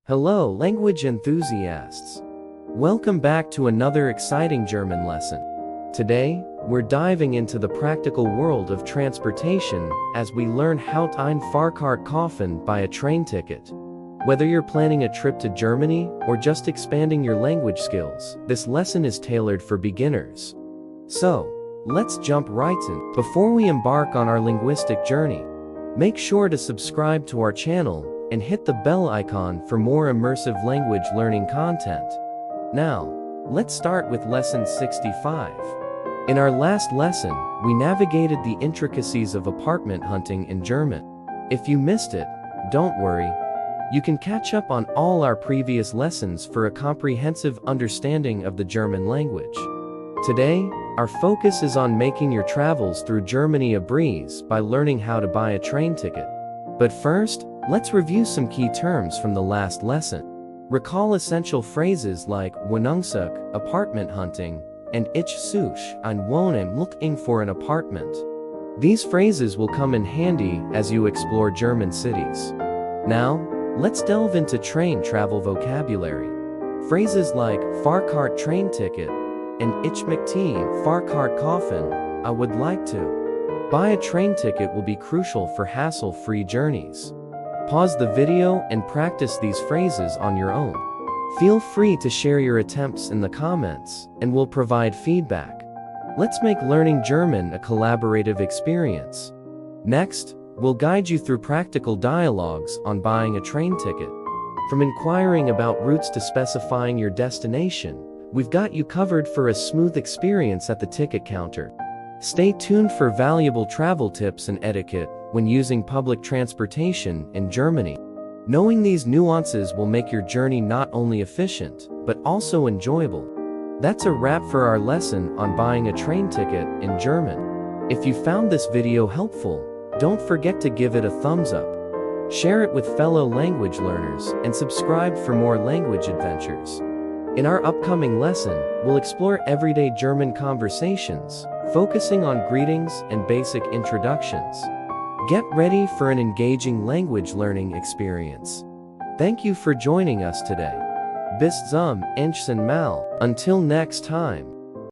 Hello, language enthusiasts. Welcome back to another exciting German lesson. Today, we're diving into the practical world of transportation as we learn how to ein Fahrkarte kaufen, buy a train ticket. Whether you're planning a trip to Germany or just expanding your language skills, this lesson is tailored for beginners. So, let's jump right in. Before we embark on our linguistic journey, make sure to subscribe to our channel and hit the bell icon for more immersive language learning content. Now, let's start with lesson 65. In our last lesson, we navigated the intricacies of apartment hunting in German. If you missed it, don't worry. You can catch up on all our previous lessons for a comprehensive understanding of the German language. Today, our focus is on making your travels through Germany a breeze by learning how to buy a train ticket. But first, let's review some key terms from the last lesson. Recall essential phrases like Wohnungssuche, apartment hunting, and Ich suche ein Wohnung, looking for an apartment. These phrases will come in handy as you explore German cities. Now, let's delve into train travel vocabulary. Phrases like Fahrkarte train ticket and Ich möchte Fahrkarte kaufen, I would like to buy a train ticket will be crucial for hassle-free journeys. Pause the video and practice these phrases on your own. Feel free to share your attempts in the comments, and we'll provide feedback. Let's make learning German a collaborative experience. Next, we'll guide you through practical dialogues on buying a train ticket. From inquiring about routes to specifying your destination, we've got you covered for a smooth experience at the ticket counter. Stay tuned for valuable travel tips and etiquette when using public transportation in Germany. Knowing these nuances will make your journey not only efficient, but also enjoyable. That's a wrap for our lesson on buying a train ticket in German. If you found this video helpful, don't forget to give it a thumbs up. Share it with fellow language learners and subscribe for more language adventures. In our upcoming lesson, we'll explore everyday German conversations, focusing on greetings and basic introductions. Get ready for an engaging language learning experience. Thank you for joining us today. Bis zum nächsten Mal. Until next time.